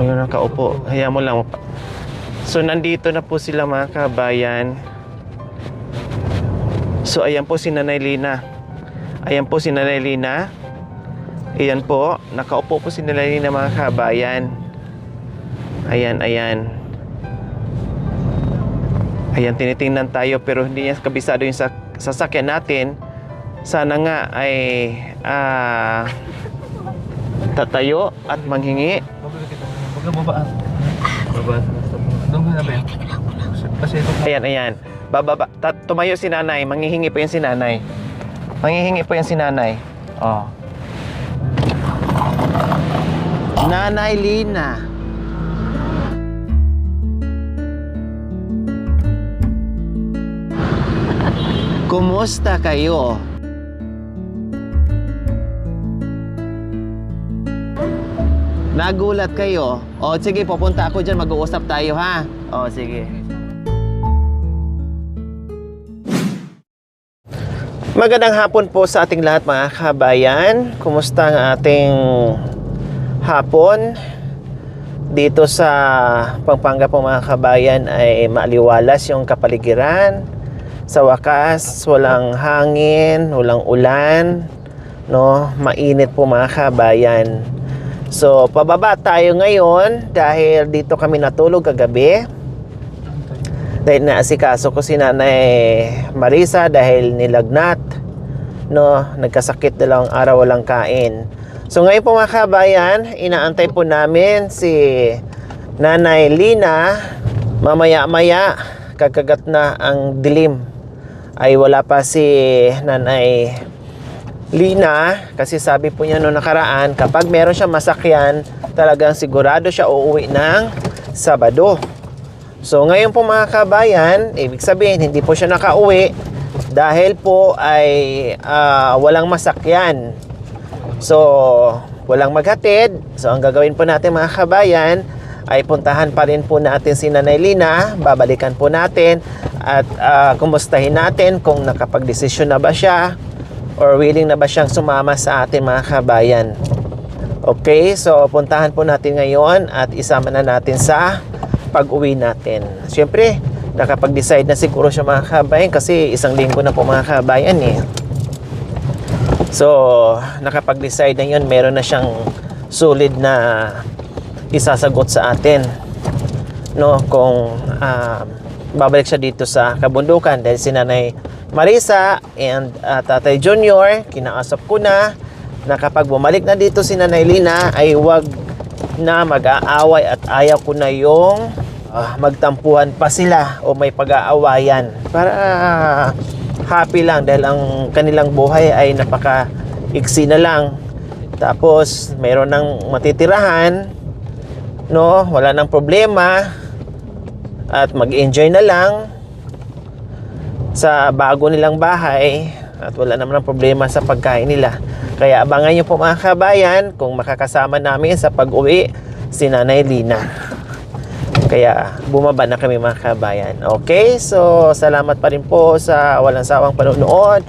Ayun, nakaupo. Hayaan mo lang. So, nandito na po sila mga kabayan. So, ayan po si Nanay Lina. Ayan po si Nanay Lina. Ayan po. Nakaupo po si Nanay Lina mga kabayan. Ayan, ayan. Ayan, tinitingnan tayo pero hindi niya kabisado yung sasakyan natin. Sana nga ay tatayo at manghingi. Babaan. Doon ka na ba yan? Ayan, ayan. Bababa. Tumayo si nanay. Manghihingi po yan si nanay. Manghihingi po yan si nanay. Oh. Nanay Lina. Kumusta kayo? Nagulat kayo? O sige, pupunta ako dyan. Mag-uusap tayo ha. O sige. Magandang hapon po sa ating lahat mga kabayan. Kumusta ang ating hapon? Dito sa Pampanga po mga kabayan ay maaliwalas yung kapaligiran. Sa wakas, walang hangin, walang ulan, no? Mainit po mga kabayan. So, pababa tayo ngayon dahil dito kami natulog kagabi. Dahil naasikaso ko si Nanay Marisa dahil nilagnat, no? Nagkasakit dalawang araw walang kain. So, ngayon po mga kabayan, inaantay po namin si Nanay Lina. Mamaya-maya, kakagat na ang dilim. Ay wala pa si Nanay Lina kasi sabi po niya noong nakaraan kapag meron siya masakyan talagang sigurado siya uuwi ng Sabado. So ngayon po mga kabayan, ibig sabihin hindi po siya nakauwi dahil po ay walang masakyan. So walang maghatid. So ang gagawin po natin mga kabayan ay puntahan pa rin po natin si Nanay Lina, babalikan po natin at kumustahin natin kung nakapag-desisyon na ba siya or willing na ba siyang sumama sa atin mga kabayan. Okay, so puntahan po natin ngayon at isama na natin sa pag-uwi natin. Siyempre, nakapag-decide na siguro siya mga kabayan kasi isang linggo na po mga kabayan eh. So, nakapag-decide na yun, meron na siyang solid na isasagot sa atin, no, kung babalik siya dito sa kabundukan dahil si Nanay Marisa and Tatay Junior, kinaasap ko na kapag bumalik na dito si Nanay Lina ay wag na mag-aaway at ayaw ko na yung magtampuhan pa sila o may pag-aawayan para happy lang dahil ang kanilang buhay ay napaka-iksi na lang. Tapos mayroon ng matitirahan, no, wala nang problema at mag-enjoy na lang sa bago nilang bahay at wala naman ng problema sa pagkain nila. Kaya abangan nyo po mga kabayan kung makakasama namin sa pag-uwi si Nanay Lina. Kaya bumaba na kami mga kabayan. Okay, so salamat pa rin po sa walang sawang panonood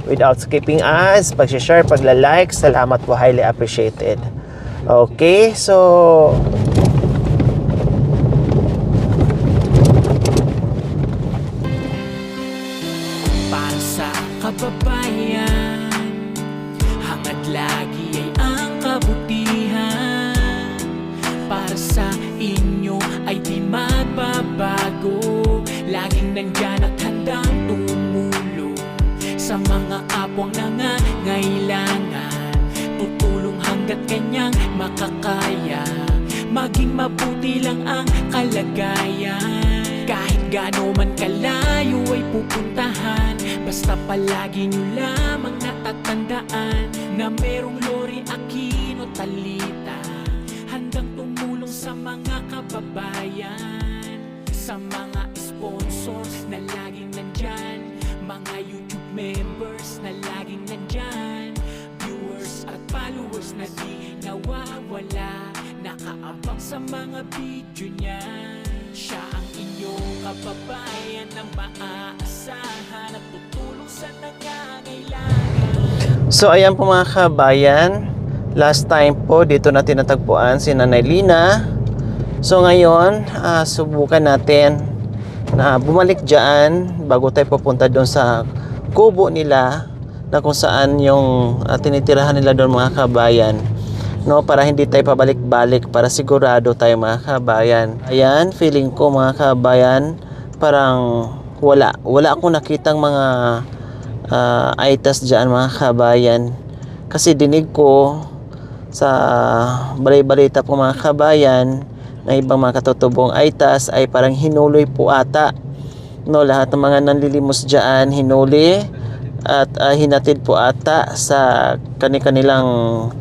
without skipping us, pag-share, pagla-like. Salamat po, highly appreciated. Okay, so para sa kababayan, hangad lagi ay ang kabutihan. Para sa inyo ay di magbabago, laging nandyan at handang tumulong sa mga kapwang nangangailangan. Tutulong hanggat kanyang makakaya, maging mabuti lang ang kalagayan. Kahit gaano man kalayo ay pupuntahan, basta palagi nyo lamang natatandaan na merong Lori Aquino Talita handang tumulong sa mga kababayan. Sa mga sponsors na laging nandyan, mga YouTube members na laging nandyan, viewers at followers na di nawawala, nakaabang sa mga video niya. Siya ang inyong kababayan na maaasahan at tutulong sa nangangailangan. So ayan po mga kabayan, last time po dito natin natagpuan si Nanay Lina. So ngayon, subukan natin na bumalik dyan bago tayo pupunta doon sa kubo nila na kung saan yung tinitirahan nila doon mga kabayan, no, para hindi tayo pabalik-balik, para sigurado tayo mga kabayan. Ayan, feeling ko mga kabayan, parang wala akong nakitang mga aitas dyan mga kabayan, kasi dinig ko sa balay-balita po mga kabayan na ibang mga katutubong aitas ay parang hinuloy po ata, no, lahat ng mga nanlilimos dyan hinuli at hinatid po ata sa kanilang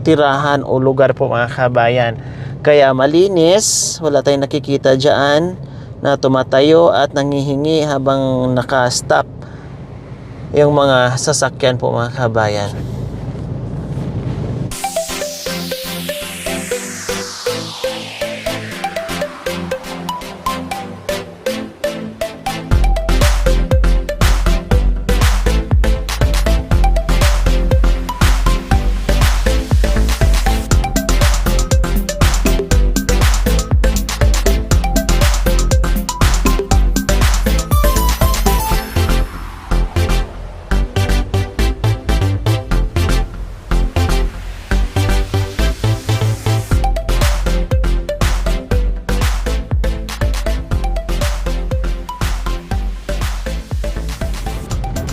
tirahan o lugar po mga kabayan. Kaya malinis, wala tayong nakikita dyan na tumatayo at nangihingi habang naka-stop yung mga sasakyan po mga kabayan.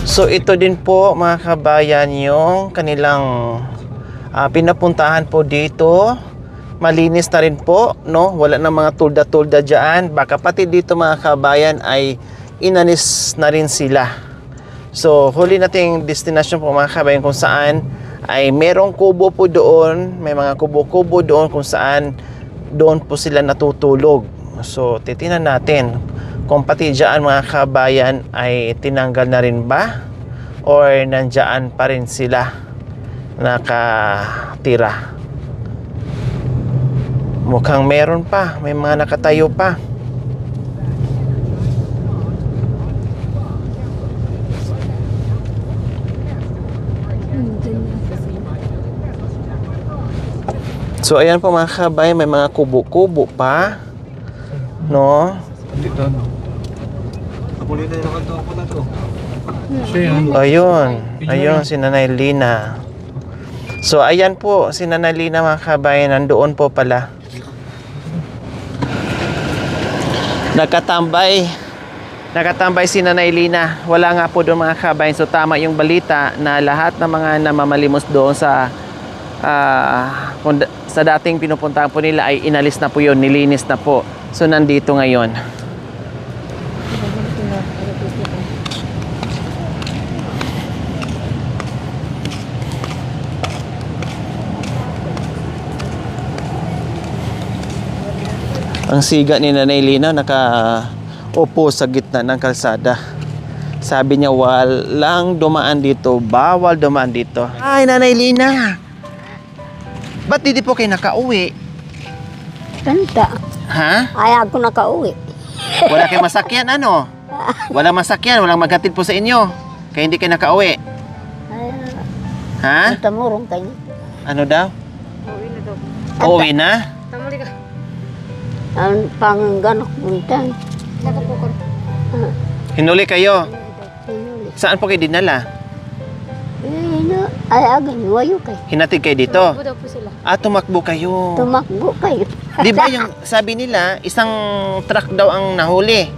So ito din po mga kabayan yung kanilang pinapuntahan po dito. Malinis na rin po, no? Wala na mga tulda-tulda dyan. Baka pati dito mga kabayan ay inanis na rin sila. So huli nating destination po mga kabayan kung saan ay merong kubo po doon. May mga kubo-kubo doon kung saan doon po sila natutulog. So titingnan natin kung pati dyan mga kabayan ay tinanggal na rin ba or nandyan pa rin sila nakatira. Mukhang meron pa, may mga nakatayo pa. So ayan po mga kabayan, may mga kubo-kubo pa, no? Dito, no? Kapulitan yung kanto ako na to. Siya yan. Ayun si Nanay Lina. So ayan po si Nanay Lina mga kabayan, nandoon po pala. Nakatambay si Nanay Lina. Wala nga po doon mga kabayan. So tama yung balita na lahat ng mga namamalimos doon sa sa dating pinupuntahan po nila ay inalis na po yun, nilinis na po. So nandito ngayon. Ang siga ni Nanay Lina nakaupo sa gitna ng kalsada. Sabi niya walang dumaan dito, bawal dumaan dito. Ay Nanay Lina, ba't di po kayo nakauwi? Kanta. Ha? Ay, ako nakauwi. Wala kayong masakyan ano? Walang masakyan, walang maghatid po sa inyo. Kaya hindi kayo nakauwi. Ay, Ha? tamurong kayo. Ano daw? Uwi na daw. Uuwi na? Tamuli ka. Ang pangganok buntang. Nakapukon. Hinuli kayo? Hinuli. Saan po kayo dinala? Ay, agad, wayo kayo. Hinatid kayo dito? daw po sila. Tumakbo kayo. Tumakbo kayo. Di ba yung sabi nila, isang truck daw ang nahuli.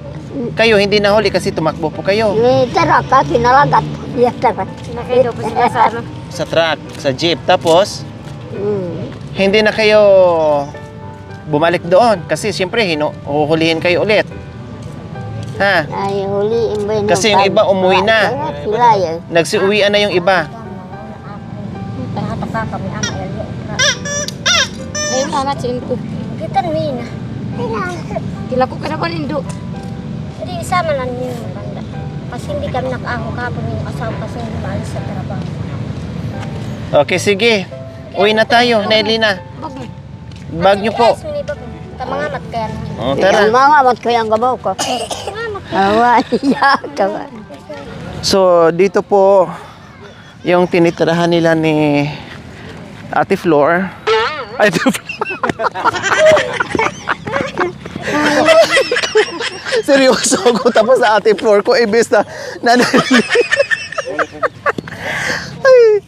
Kayo hindi nahuli kasi tumakbo po kayo. Tara ka, kinalagat. Yes, tara. Nakay daw po sila sa ano. Sa truck, sa jeep. Tapos, Mm. hindi na kayo bumalik doon. Kasi siyempre, huhulihin kayo ulit. Ha? Ay, huliin ba yun? Kasi yung iba umuwi na. Sila yun. Nagsiuwian na yung iba. Pangataka kami ang alalyo. Ayun, anak, sinto. Kita rin na. Kila ko ka na ba nindo? Hindi isama lang niyo yung banda. Kasi hindi kami nakaako kapon yung asawa kasi hindi maalis sa trabaho. Okay, sige. Uwi na tayo, Nelina. Bag nyo po. Kamangamat kaya na. O, Tara. tara. Mga amat ko yung gabaw ko. Awa, iya ka ba? So, dito po yung tinitirahan nila ni Ate Flor. Ay, Ate Flor. Seryoso ako. Tapos sa ate Flor ko, ibis na ay,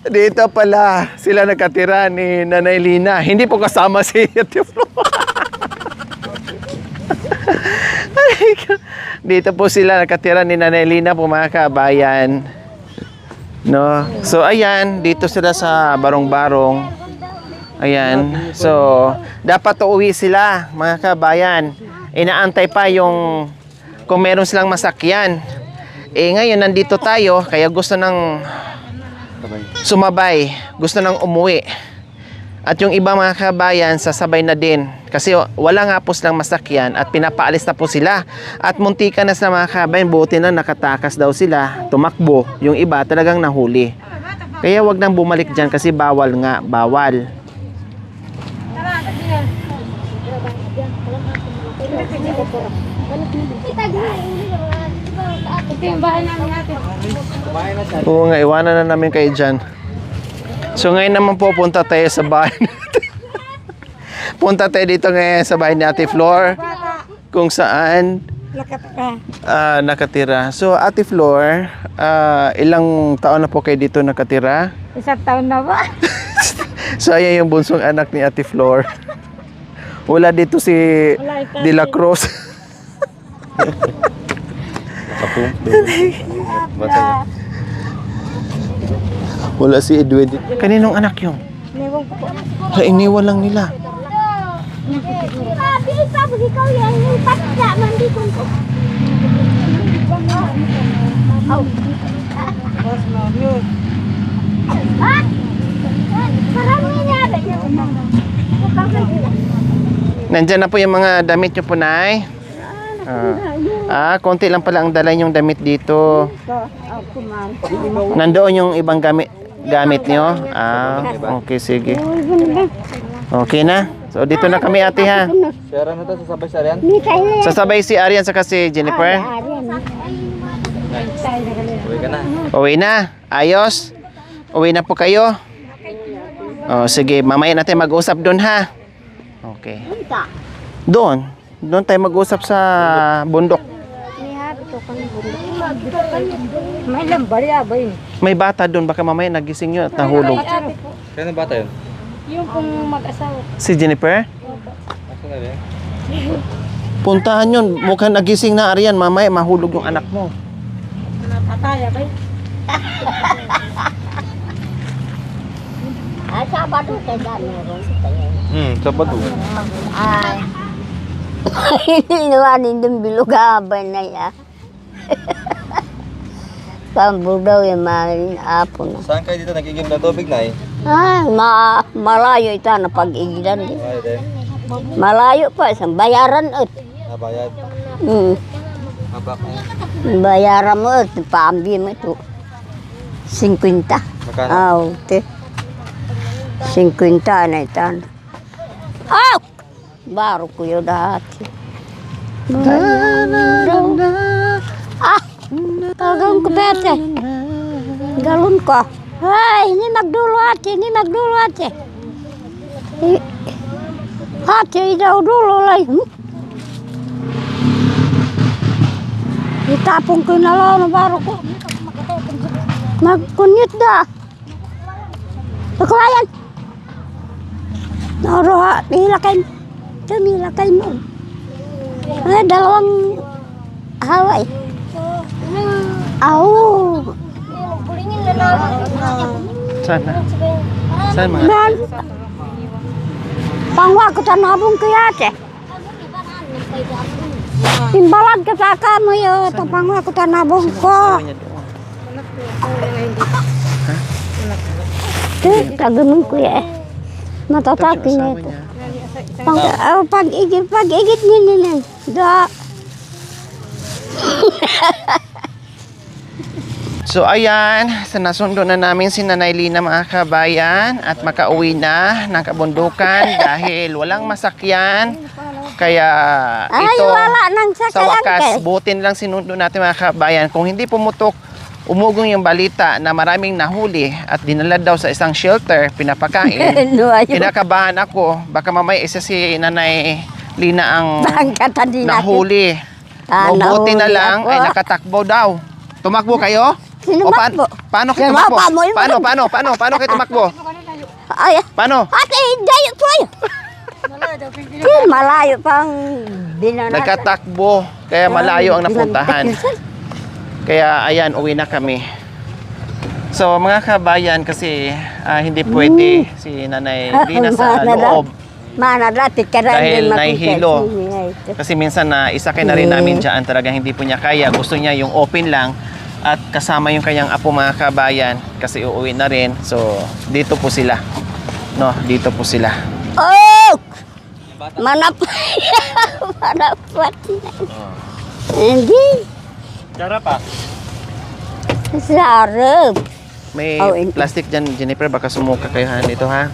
dito pala sila nakatira ni Nanay Lina. Hindi po kasama si ate Flor. Dito po sila nakatira ni Nanay Lina po mga kabayan. No? So ayan, dito sila sa Barong-Barong. Ayan. So, dapat uuwi sila, mga kabayan. Inaantay pa yung kung meron silang masakyan. Ngayon, nandito tayo, kaya gusto nang sumabay. Gusto nang umuwi. At yung iba mga kabayan, sasabay na din. Kasi wala nga po silang masakyan at pinapaalis na po sila. At muntikan na sa mga kabayan, buti na nakatakas daw sila. Tumakbo. Yung iba talagang nahuli. Kaya wag nang bumalik dyan kasi bawal nga, bawal. Ito yung bahay namin natin. Oo nga, iwanan na namin kayo dyan. So ngayon naman po, punta tayo sa bahay natin. Punta tayo dito ngayon sa bahay ni Ate Flor. Kung saan nakatira. So Ate Flor, ilang taon na po kayo dito nakatira? Isang taon na ba? So ayan yung bunsong anak ni Ate Flor. Wala dito si De La Cruz. Wala si Edwin. Kaninong anak yun? Iniwan lang nila. Bilis pa, ikaw yan. Yung patsa, mandito ko. Ha? Marami niya. Nandyan na po yung mga damit nyo po, Nay. Konti lang pala ang dala yung damit dito. Nandoon yung ibang gamit nyo? Okay, sige. Okay na? So, dito na kami, ate, ha? Sharon na to, sasabay sa Arian? Sasabay si Arian sa kasi Jennifer. Uwi ka na. Uwi na? Ayos? Uwi na po kayo? Sige, mamaya natin mag-usap doon, ha? Okay. Doon tayo mag-usap sa bundok. May lambarya ba yun? May bata doon, baka mamaya nagising yun at nahulog. Kaya na bata yun? Yung kung mag-asawa. Si Jennifer? Asa na rin? Puntahan yun, mukhang nagising na Arian, mamaya mahulog yung anak mo. Napataya ba yun? Sabado kayo meron tayo. Sabado. Hiniwanin din bilugaban na ya. Pambul daw yung mga apo na. Saan kayo dito nagigim na tubig na eh? Malayo ito na pag-igilan din. Ay, din. Malayo pa, isang bayaran ut. Nabayad. Mabak na yun. Bayaran mo ut, paambi mo ito. 50. Magkano? Te. 50 na ito. Baru ko yun dati. Tagang ko bete. Galon ko. Ay, ini nagdulo ate. Ate, idaw dulo lay. Itapong ko na lang na baro ko. Magkunyit da. Pagkawayan. Naroha, milakay mo. Dalawang haway. Bulingin na naman. Sana. Saan mga? Dan, pangwa ko sa nabong ko yate. Timbalan ka sa kamo yun. Pangwa ko sa nabong ko. Kaganong ko yan. Matatakin na ito. Pag-igit nila. Da. So ayan, nasundo na namin si Nanay Lina mga kabayan at makauwi na ng kabundukan dahil walang masakyan. Kaya ito, wala nang sa sakayan wakas, kay. butin lang sinundo natin mga kabayan. Kung hindi pumutok, umugong yung balita na maraming nahuli at dinala daw sa isang shelter, pinapakain. Kinakabahan ako, baka mamaya isa si Nanay Lina ang Bangkatan din natin. nahuli. Mabuti na nahuli lang ako. ay nakatakbo daw. Tumakbo kayo? Sino O, makbo? paano kayo Sino tumakbo? pa mo yung- Paano kayo tumakbo? Ay, Paano? ate, dayo po yun. Malayo pang binanat. Nagkatakbo. Kaya malayo ang napuntahan. Kaya ayan, uwi na kami. So mga kabayan, kasi hindi pwede si Nanay Lina sa loob. Mana dati ka Dahil rin nahihilo. Kasi minsan na isakay na rin namin dyan, talagang hindi po niya kaya. Gusto niya yung open lang at kasama yung kanyang apo mga kabayan kasi uuwi na rin. So dito po sila. No, dito po sila. Oh! Manap. Manapat. Hindi. Tara pa. Sarap. May Oh, plastic dyan, Jennifer. Baka sumuka kayo ha dito ha.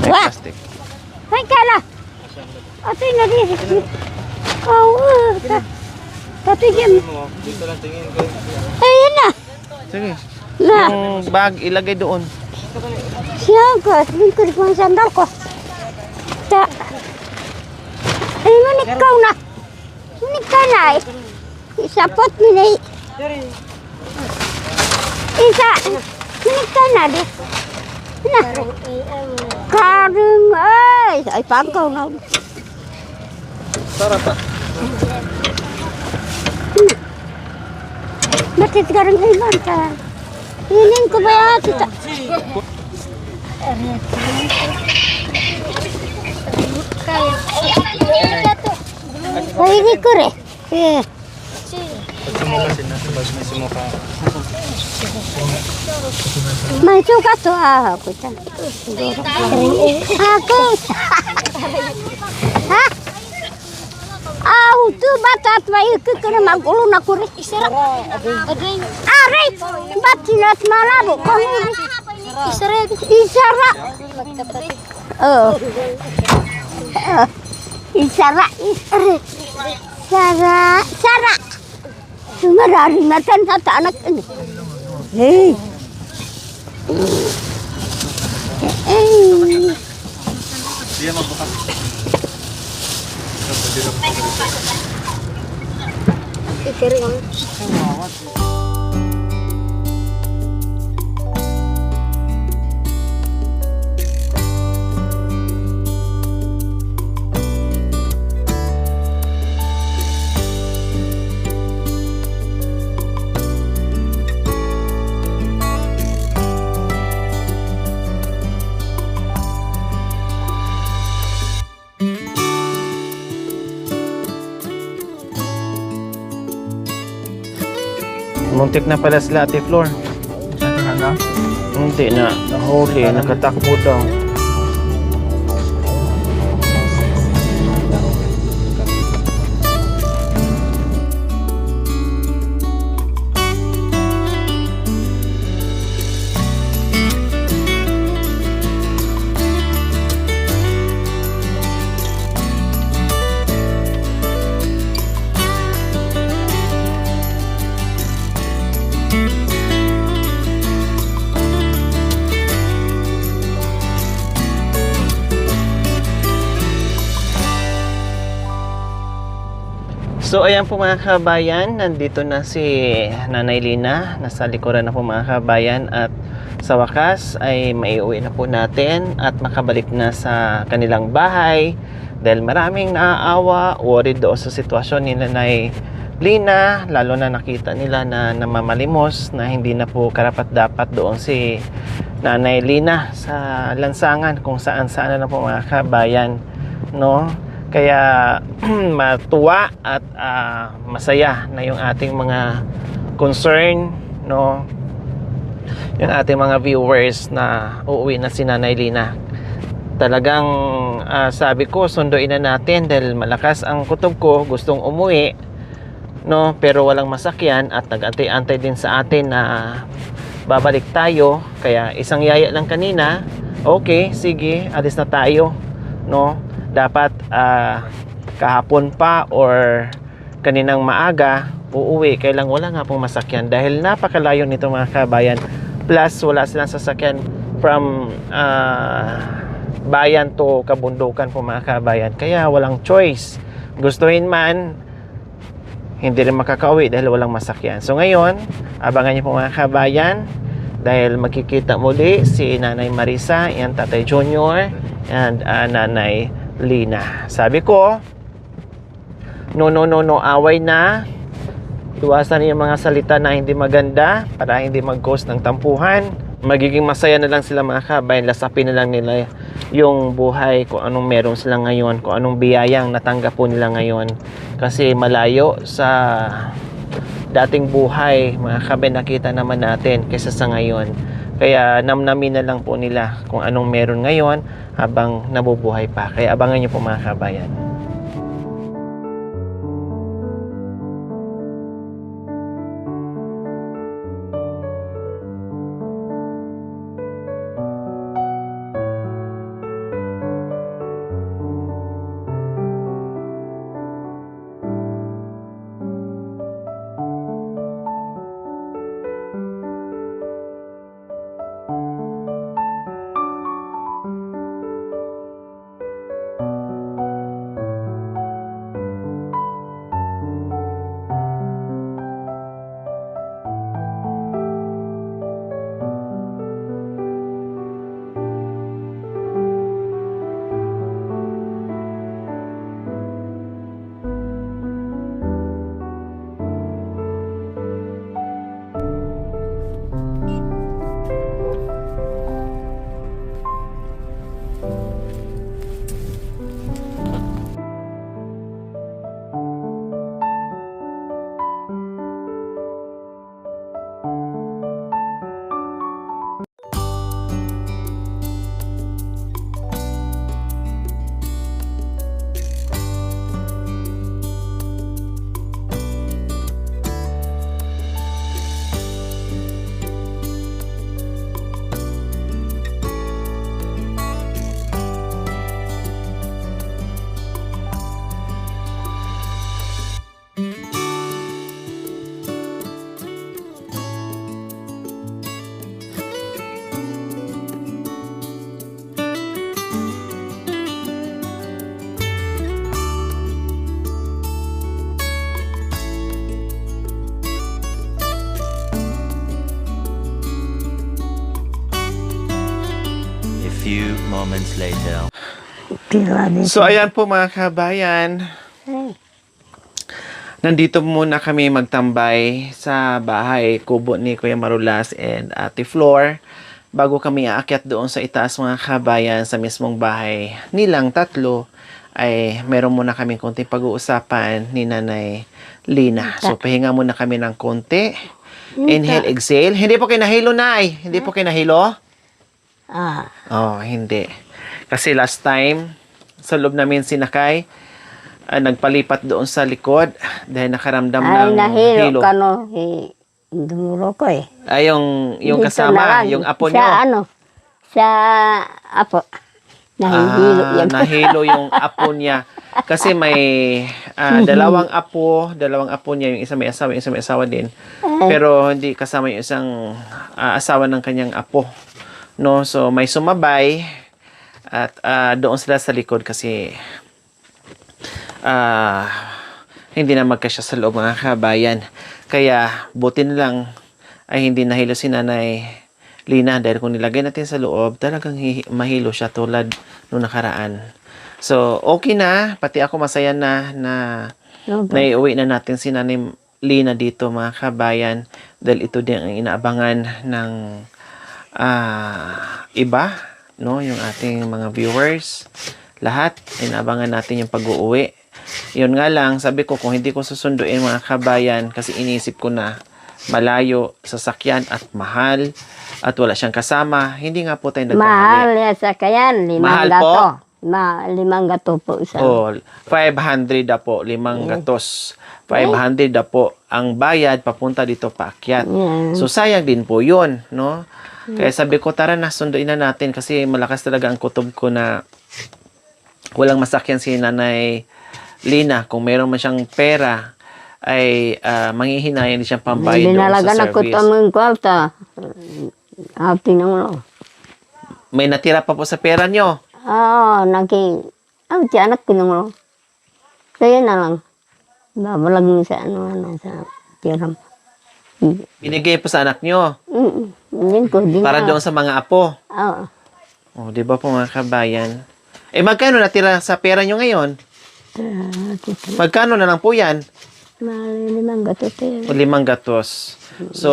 May Wah! plastic. Ay, kala. Ate, narinig. Oh, tatigyan. Dito lang tingin ko. Ayun na. Sige. Na. Yung bag ilagay doon. Siya ko. Lingkod ko ang sandal ko. Ta. Ay, manikaw na. Manikaw na eh. Isapot mo na eh. Isa. Manikaw na di. Na. Karong ay. Ay, pangkaw na. Tara pa. Bakit karong ilan ka? Hinin ko ba yan? Tita? Hinin ko rin. Eh. Sumuka sila. Bas may sumuka. May suka to ako. Siguro. Ako. Ha? Tu batat may ikut na magulo na ko rin. Isara. Aray! Ba't sinas malabo? Isara. Isara. Oh. Isara. Isara. Sara. Sara. Sumararing natin sa anak ini. Hey. Hey. Dia magbukas. Muntik na pala sila Ate Flor. Ano? Hindi na. Nahuli. Nakatakbo daw. So ayan po mga kabayan, nandito na si Nanay Lina, nasa likuran na po mga kabayan, at sa wakas ay maiuwi na po natin at makabalik na sa kanilang bahay dahil maraming naaawa, worried doon sa sitwasyon ni Nanay Lina, lalo na nakita nila na namamalimos na hindi na po karapat-dapat doon si Nanay Lina sa lansangan kung saan-saan na po mga kabayan, no? Kaya matuwa at masaya na yung ating mga concern, no? Yung ating mga viewers na uuwi na si Nanay Lina. Talagang sabi ko, sunduin na natin dahil malakas ang kutob ko, gustong umuwi, no? Pero walang masakyan at nag-antay-antay din sa atin na babalik tayo. Kaya isang yaya lang kanina, okay, sige, alis na tayo, no? Dapat kahapon pa or kaninang maaga uuwi, kailang wala nga pong masakyan dahil napakalayo nito mga kabayan, plus wala silang sasakyan from bayan to kabundukan po mga kabayan. Kaya walang choice. Gustuhin man, hindi rin makakauwi dahil walang masakyan. So ngayon, abangan niyo po mga kabayan dahil magkikita muli si Nanay Marisa and Tatay Junior and Nanay Lina. Sabi ko, no, away na. Iwasan yung mga salita na hindi maganda para hindi mag-cause ng tampuhan. Magiging masaya na lang sila mga kabayan. Lasapin na lang nila yung buhay, kung anong meron sila ngayon, kung anong biyayang natanggap po nila ngayon. Kasi malayo sa dating buhay, mga kabayan, nakita naman natin kaysa sa ngayon. Kaya namnamin na lang po nila kung anong meron ngayon habang nabubuhay pa. Kaya abangan nyo po mga kabayan. Few moments later. So ayan po mga kabayan, nandito muna kami magtambay sa bahay kubo ni Kuya Marulas and Ate Flor bago kami aakyat doon sa itaas mga kabayan sa mismong bahay nilang tatlo. Ay meron muna kaming konting pag-uusapan ni Nanay Lina. So pahinga muna kami ng konti. Inhale, exhale. Hindi po kayo nahilo, Nay. Hindi po kayo nahilo? Oh, hindi. Kasi last time, sa loob namin sinakay, nagpalipat doon sa likod dahil nakaramdam ng hilo. Ka no, dumuro ko eh. Ay, yung Dito kasama, na lang. yung apo Sa nyo. ano? Sa apo. Nahihilo yan. Nahilo yung apo niya. Kasi may dalawang apo niya, yung isa may asawa, yung isa may asawa din. Pero hindi kasama yung isang asawa ng kanyang apo. No, so may sumabay at doon sila sa likod kasi hindi na magkasya sa loob mga kabayan. Kaya buti na lang ay hindi nahilo si Nanay Lina dahil kung nilagay natin sa loob, talagang mahilo siya tulad nung nakaraan. So, okay na. Pati ako masaya na naiuwi na natin si Nanay Lina dito mga kabayan dahil ito din ang inaabangan ng iba, no, yung ating mga viewers, lahat inaabangan natin yung pag-uuwi. Yun nga lang, sabi ko kung hindi ko susunduin mga kabayan kasi inisip ko na malayo, sasakyan at mahal at wala siyang kasama, hindi nga po tayo nagkamali. Mahal yan sa kayan, 5 Mahal gato. po? 5 gato po isa. Oh, 500 na po, 5 gatos. 500 na po ang bayad papunta dito paakyat. So sayang din po 'yun, no? Kaya sabi ko tara na sunduin na natin kasi malakas talaga ang kutob ko na walang masakyan si Nanay Lina. Kung meron man siyang pera ay manghihinayan din siyang pambayad doon sa Dinalaga na ko service. tamang kwarta. Tingnan mo. May natira pa po sa pera nyo. Si anak ko naman. Kaya na lang. Babalag mo sa sa tiram. Binigay po sa anak nyo Yun ko din. para doon sa mga apo. Oo. Oh, di ba po mga kabayan? Eh, magkano natira sa pera nyo ngayon? Magkano na lang po yan? Malimang gato tayo. O 5 gatos. So,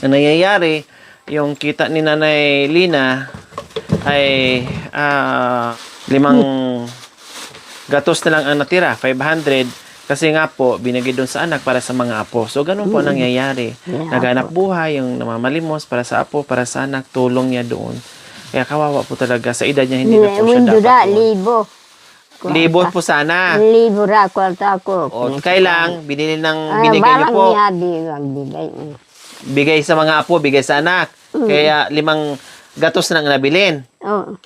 ang nangyayari, yung kita ni Nanay Lina ay 5 gatos na lang ang natira, 500. Kasi nga po, binigay doon sa anak para sa mga apo. So, ganun po ang nangyayari. Naghanap buhay, yung namamalimos para sa apo, para sa anak, tulong niya doon. Kaya kawawa po talaga. Sa edad niya, hindi na po siya dapat. Libo. Libo po sana. Libo ra, kwarta ko. O, kailang, binigay niyo po. Bigay sa mga apo, bigay sa anak. Kaya 5 gatos na lang nabilin. Oo.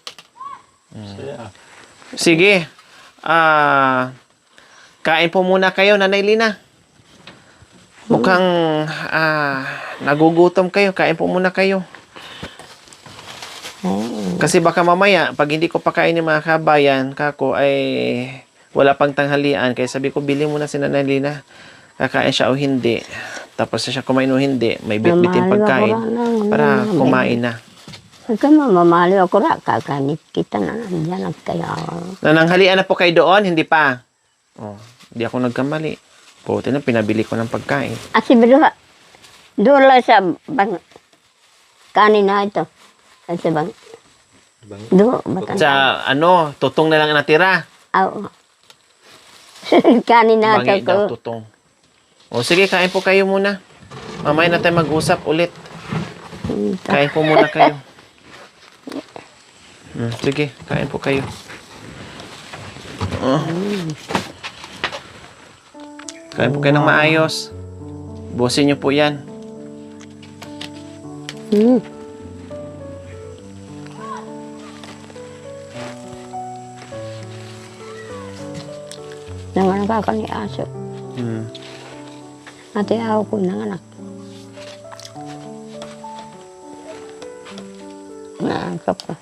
Sige. Kain po muna kayo, Nanay Lina. Mukhang nagugutom kayo. Kain po muna kayo. Kasi baka mamaya, pag hindi ko pakain ng mga kabayan, kako ay wala pang tanghalian. Kaya sabi ko, bili muna si Nanay Lina. Kakain siya o hindi. Tapos siya kumain o hindi. May bit-bitin pagkain para kumain na. Huwag mamamali ako ra. Kakanit kita na nandiyan at kaya. Nananghalian na po kayo doon, hindi pa. Oh, hindi ako nagkamali. Buti na, pinabili ko ng pagkain. Asi bro, doon lang sa bang kanin na ito. Sa bang. Doon, batang. Sa tutong na lang ang natira. Oo. Kanin na Bangi daw, ito ko. tutong. O sige, kain po kayo muna. Mamaya na tayo mag-usap ulit. Kain po muna kayo. Sige, kain po kayo. Kain po kayo ng maayos. Busin niyo po yan. Nanganak ako ni aso. Ate ako ko nanganak. Nakakap ko.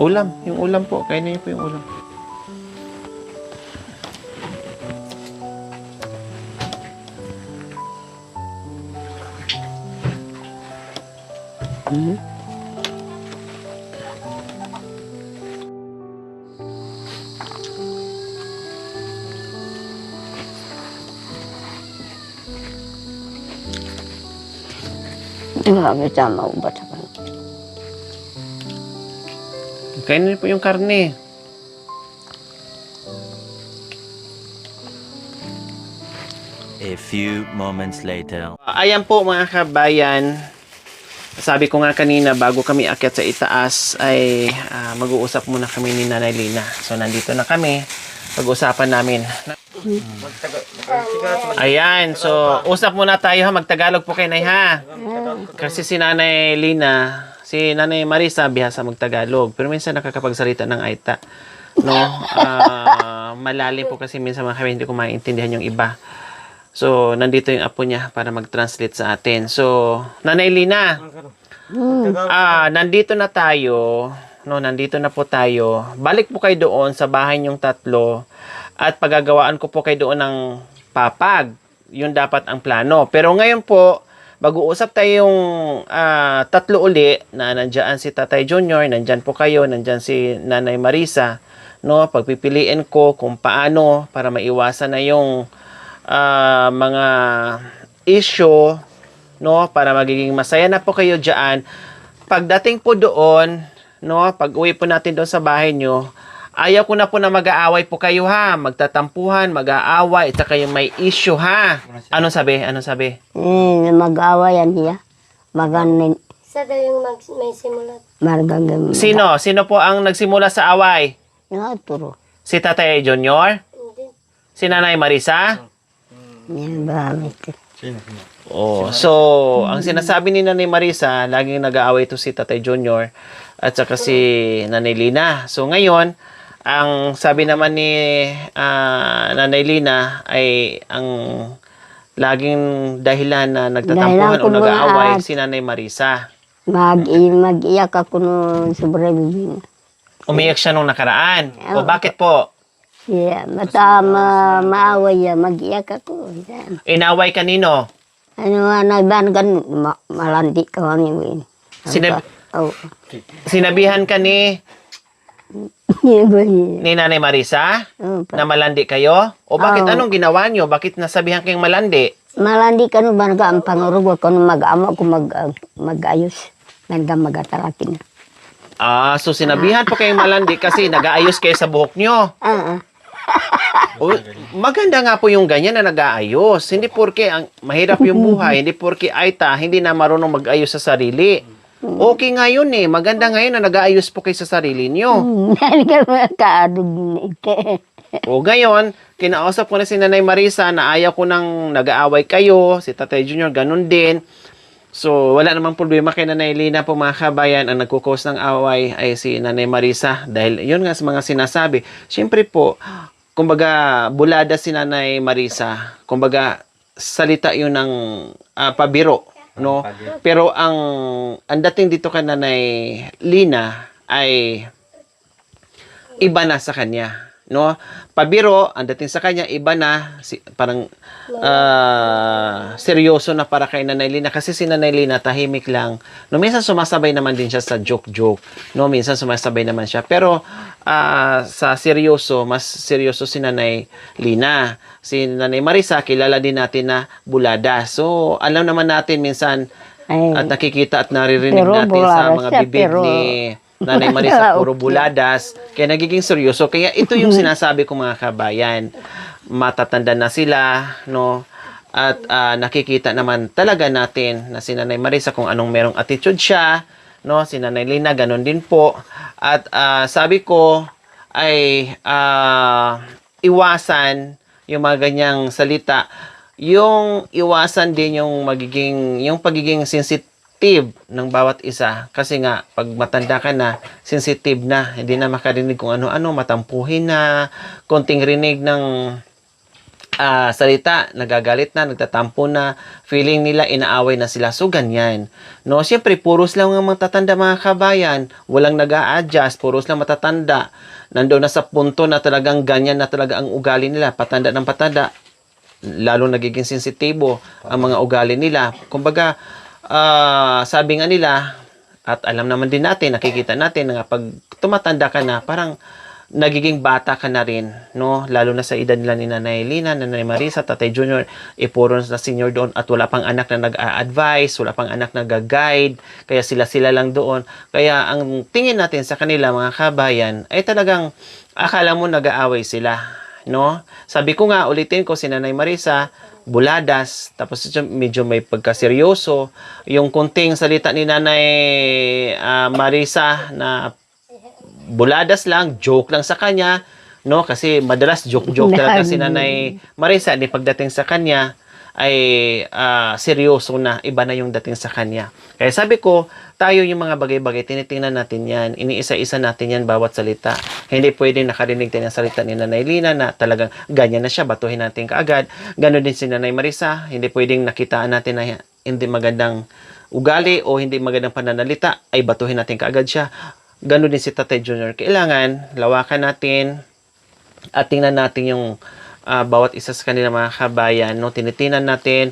Ulam. Yung ulam po. Kain niyo po yung ulam. Grabe tama ubat ako. Kain niyo po yung karne. A few moments later. Ayan po mga kabayan. Sabi ko nga kanina, bago kami akyat sa itaas, ay mag-uusap muna kami ni Nanay Lina. So, nandito na kami. Pag-usapan namin. Ayan. So, usap muna tayo ha. Magtagalog po kayo, Nay, ha? Kasi si Nanay Lina, si Nanay Marisa, bihasa magtagalog. Pero minsan nakakapagsalita ng Aita. No? Malalim po kasi minsan mga kami hindi ko maintindihan yung iba. So, nandito yung apo niya para mag-translate sa atin. So, Nanay Lina, nandito na tayo. No, nandito na po tayo. Balik po kayo doon sa bahay niyong tatlo at pagagawaan ko po kayo doon ng papag. Yun dapat ang plano. Pero ngayon po, mag-uusap tayong tatlo uli na nandyan si Tatay Junior, nandyan po kayo, nandyan si Nanay Marisa. No, pagpipiliin ko kung paano para maiwasan na yung mga issue, no, para magiging masaya na po kayo diyan. Pagdating po doon, no, pag-uwi po natin doon sa bahay nyo, ayaw ko na po na mag-aaway po kayo ha, magtatampuhan, mag-aaway, at saka yung may issue ha. Anong sabi? Anong sabi? Mag-awayan niya. Maganin. Isa daw yung may simulat. Margagam. Sino po ang nagsimula sa away? Turo. Si Tatay Junior? Hindi. Si Nanay Marisa? Yan ba? Oh, so, ang sinasabi ni Nanay Marisa, laging nag-aaway to si Tatay Junior at saka si Nanay Lina. So, ngayon, ang sabi naman ni Nanay Lina ay ang laging dahilan na nagtatampuhan o nag-aaway si Nanay Marisa. Mag-iyak ako nung sobra bibing. Umiyak siya nung nakaraan. O bakit po? Yeah, maaway mag-iyak ako. Yan. Inaway kanino? Naiban kan malandi kami win. Oh. Sinabihan ka ni Nanay Marisa na malandi kayo? O bakit anong ginawa nyo? Bakit nasabihan kayong malandi? Malandi kan ba ang pangurugo kan mag-amo ko mag-ayos. Nanda magatalakin. So sinabihan po kayong malandi kasi nag-aayos kayo sa buhok nyo. O, maganda nga po yung ganyan na nag-aayos. Hindi porke mahirap yung buhay, hindi porke hindi na marunong mag-ayos sa sarili. Okay nga yun eh. Maganda ngayon na nag-aayos po kayo sa sarili nyo. O ngayon, kinausap ko na si Nanay Marisa na ayaw ko nang nag-aaway kayo, si Tatay Junior, ganun din. So, wala namang problema kay Nanay Lina po mga kabayan. Ang nagkukos ng away ay si Nanay Marisa. Dahil yun nga sa mga sinasabi. Siyempre po, kumbaga, bulada si Nanay Marisa. Kumbaga, salita yun ng pabiro. No? Pero ang dating dito kay Nanay Lina ay iba na sa kanya. No? Pabiro, ang dating sa kanya, iba na, parang seryoso na para kay Nanay Lina. Kasi si Nanay Lina, tahimik lang. No, minsan sumasabay naman din siya sa joke-joke. No, minsan sumasabay naman siya. Pero sa seryoso, mas seryoso si Nanay Lina. Si Nanay Marisa, kilala din natin na bulada. So, alam naman natin minsan at nakikita at naririnig natin sa mga bibig ni Nanay Marisa, puro buladas. Kaya nagiging seryoso. Kaya ito yung sinasabi ko mga kabayan. Matatanda na sila, no? At nakikita naman talaga natin na si Nanay Marisa kung anong merong attitude siya, no? Si Nanay Lina, ganun din po. At sabi ko ay iwasan yung mga ganyang salita. Yung iwasan din yung pagiging sensitive ng bawat isa. Kasi nga, pag matanda ka na, sensitive na, hindi na makarinig kung ano-ano, matampuhin na, konting rinig ng salita, nagagalit na, nagtatampo na, feeling nila, inaaway na sila. So, ganyan. No, siyempre, puros lang ang matatanda mga kabayan, walang nag-a-adjust, puros lang matatanda, nandoon na sa punto na talagang ganyan na talaga ang ugali nila, patanda ng patanda, lalo nagiging sensitibo ang mga ugali nila. Kumbaga, sabi nga nila, at alam naman din natin, nakikita natin na pag tumatanda ka na, parang nagiging bata ka na rin, no? Lalo na sa edad nila ni Nanay Lina, Nanay Marisa, Tatay Junior, puro na senior doon at wala pang anak na nag-a-advise, wala pang anak na nag-guide, kaya sila lang doon. Kaya ang tingin natin sa kanila, mga kabayan, ay talagang akala mo nag-aaway sila, no? Sabi ko nga, ulitin ko, si Nanay Marisa, buladas, tapos medyo may pagkaseryoso. Yung kunting salita ni Nanay Marisa na buladas lang, joke lang sa kanya, no? Kasi madalas joke talaga si Nanay Marisa, di pagdating sa kanya ay seryoso na, iba na yung dating sa kanya. Kaya sabi ko, tayo yung mga bagay-bagay, tinitingnan natin yan, iniisa-isa natin yan bawat salita. Hindi pwedeng nakarinig tayo ng salita ni Nanay Lina na talagang ganyan na siya, batuhin natin kaagad. Ganon din si Nanay Marisa, hindi pwedeng nakitaan natin na hindi magandang ugali o hindi magandang pananalita, ay batuhin natin kaagad siya. Ganon din si Tatay Junior. Kailangan, lawakan natin at tingnan natin yung bawat isa sa kanila mga kabayan, no? Tinitinan natin,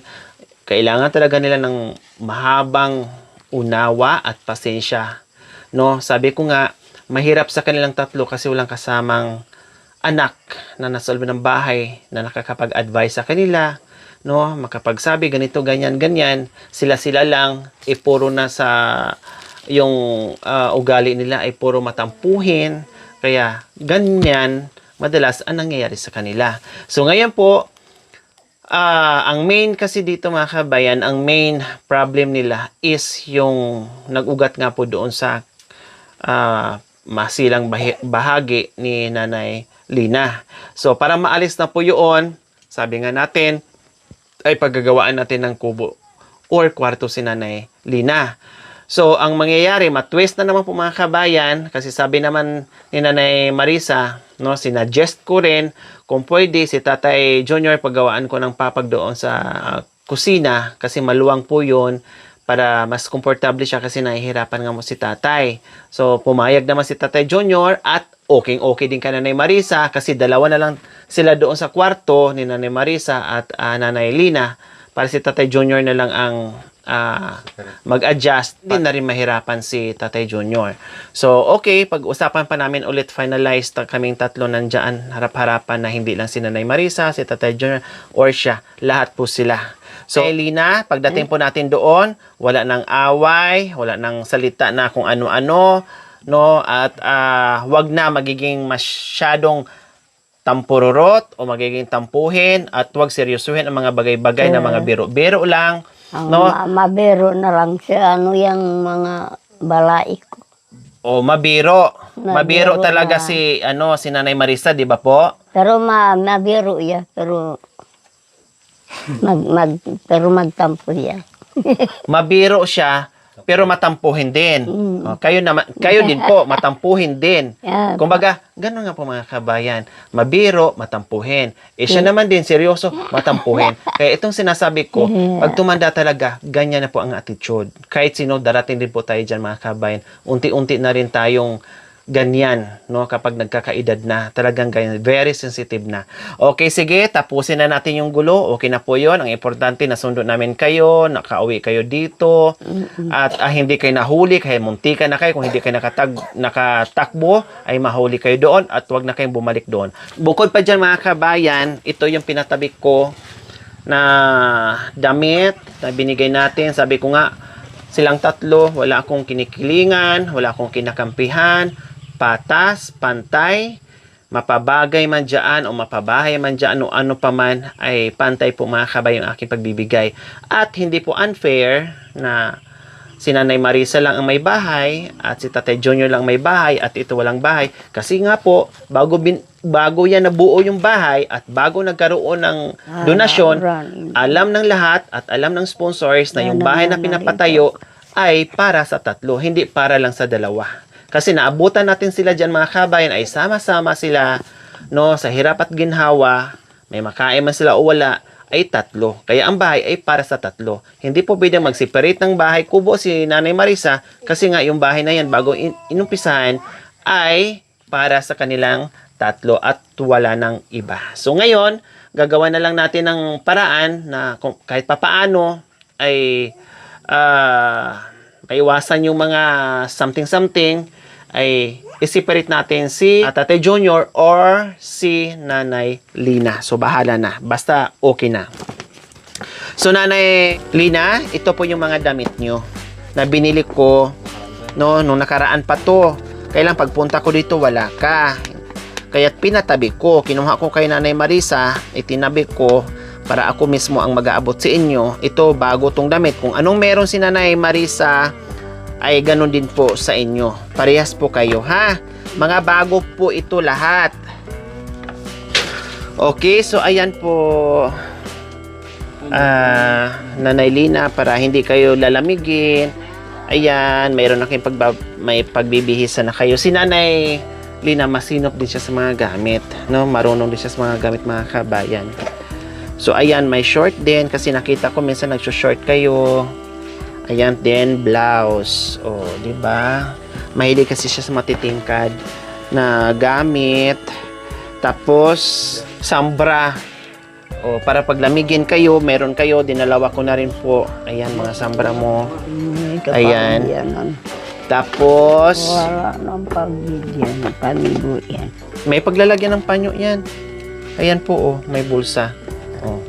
kailangan talaga nila ng mahabang unawa at pasensya, no? Sabi ko nga, mahirap sa kanilang tatlo kasi walang kasamang anak na nasa loob ng bahay na nakakapag-advise sa kanila, no? Makapagsabi ganito, ganyan, sila lang, puro na sa yung ugali nila ay puro matampuhin, kaya ganyan madalas ang nangyayari sa kanila. So ngayon po, ang main kasi dito mga kabayan, ang main problem nila is yung nag-ugat nga po doon sa masilang bahagi ni Nanay Lina. So para maalis na po yun, sabi nga natin, ay paggagawaan natin ng kubo or kwarto si Nanay Lina. So, ang mangyayari, matwist na naman po mga kabayan, kasi sabi naman ni Nanay Marisa, no, sinadjust ko rin, kung pwede, si Tatay Junior, paggawaan ko ng papag doon sa kusina, kasi maluwang po yun, para mas komportable siya kasi nahihirapan nga mo si tatay. So, pumayag naman si Tatay Junior at okay din ka Nanay Marisa kasi dalawa na lang sila doon sa kwarto ni Nanay Marisa at Nanay Lina para si Tatay Junior na lang ang mag-adjust. Hindi na rin mahirapan si Tatay Junior. So, okay, pag-usapan pa namin ulit, finalize kaming tatlo nandyan, harap-harapan na hindi lang si Nanay Marisa, si Tatay Junior, or siya. Lahat po sila. So, Lina, pagdating po natin doon, wala nang away, wala nang salita na kung ano-ano, no? At wag na magiging masyadong tampururot o magiging tampuhin at wag seryosuhin ang mga bagay-bagay na mga biro-biro lang. No? Mabiro na lang siya, yung mga balai ko. O mabiro. Mabiro Mabiro talaga na. si Nanay Marisa, di ba po? Pero mabiro ya, pero pero magtampo ya. Mabiro siya, pero matampuhin din. O, kayo din po, matampuhin din. Yeah. Kumbaga, gano'n nga po mga kabayan. Mabiro, matampuhin. Siya naman din, seryoso, matampuhin. Kaya itong sinasabi ko, pag tumanda talaga, ganyan na po ang attitude. Kahit sino, darating din po tayo dyan mga kabayan. Unti-unti na rin tayong ganyan, no? Kapag nagkakaedad na, talagang ganyan. Very sensitive na. Okay, sige, tapusin na natin yung gulo. Okay na po yun. Ang importante, nasundo namin kayo, nakauwi kayo dito, at hindi kayo nahuli, kaya muntika na kayo. Kung hindi kayo nakatakbo, ay mahuli kayo doon, at wag na kayong bumalik doon. Bukod pa dyan mga kabayan, ito yung pinatabi ko na damit na binigay natin. Sabi ko nga, silang tatlo, wala akong kinikilingan, wala akong kinakampihan, patas, pantay, mapabagay man dyan o mapabahay man dyan o ano pa man ay pantay po mga kabayan ang aking pagbibigay. At hindi po unfair na si Nanay Marisa lang ang may bahay at si Tatay Junior lang may bahay at ito walang bahay. Kasi nga po, bago yan nabuo yung bahay at bago nagkaroon ng donasyon, alam ng lahat at alam ng sponsors na yung bahay na pinapatayo ay para sa tatlo, hindi para lang sa dalawa. Kasi naabutan natin sila dyan mga kabayan ay sama-sama sila, no, sa hirap at ginhawa, may makain man sila o wala, ay tatlo. Kaya ang bahay ay para sa tatlo. Hindi po pwedeng mag-separate ng bahay kubo si Nanay Marisa kasi nga yung bahay na yan bago inumpisahan ay para sa kanilang tatlo at wala ng iba. So ngayon, gagawa na lang natin ng paraan na kahit papaano ay maiwasan yung mga something-something ay i-separate natin si Tatay Junior or si Nanay Lina. So bahala na. Basta okay na. So Nanay Lina, ito po yung mga damit nyo na binili ko no, nung nakaraan pa to. Kailang pagpunta ko dito wala ka. Kaya't pinatabi ko. Kinuha ko kay Nanay Marisa, itinabi ko para ako mismo ang mag-aabot sa inyo. Ito bago tong damit. Kung anong meron si Nanay Marisa ay ganun din po sa inyo. Parehas po kayo, ha? Mga bago po ito lahat. Okay, so ayan po Nanay Lina, para hindi kayo lalamigin. Ayan, mayroon na kayong may pagbibihisa na kayo. Si Nanay Lina, masinop din siya sa mga gamit, no? Marunong din siya sa mga gamit mga kabayan. So ayan, may short din kasi nakita ko minsan nagso-short kayo. Ayan din, blouse. Oh, di ba? Mahilig kasi siya sa matitingkad na gamit. Tapos, sambra. Oh, para paglamigin kayo, meron kayo, dinalawa ko na rin po. Ayan, mga sambra mo. Ayan. Tapos, Wala nang pagbigyan, paligo yan. may paglalagyan ng panyo yan. Ayan po, oh, may bulsa. Oh.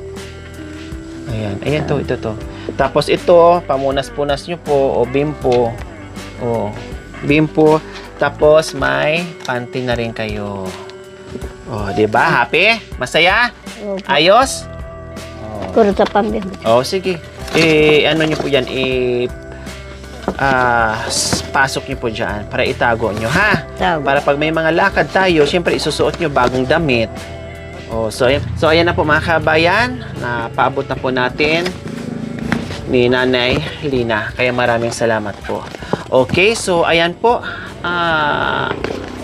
Ayan, ayan to, ito to. Tapos ito, pamunas-punas nyo po, o bimpo. O, bimpo. Tapos may panty na rin kayo. O, diba? Happy? Masaya? Ayos? Puro sa pambing. O, sige. Ano nyo po yan? Pasok nyo po dyan para itago nyo, ha? Tago. Para pag may mga lakad tayo, syempre isusuot nyo bagong damit. O, so ayan na po mga kabayan. Paabot na po natin ni Nanay Lina. Kaya maraming salamat po. Okay, so ayan po.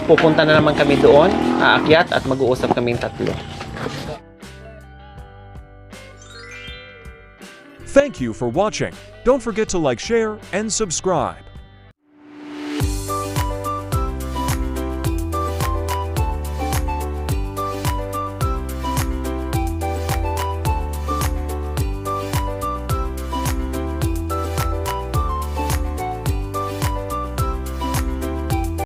Pupunta na naman kami doon. Aakyat at mag-uusap kaming tatlo. Thank you for watching. Don't forget to like, share, and subscribe.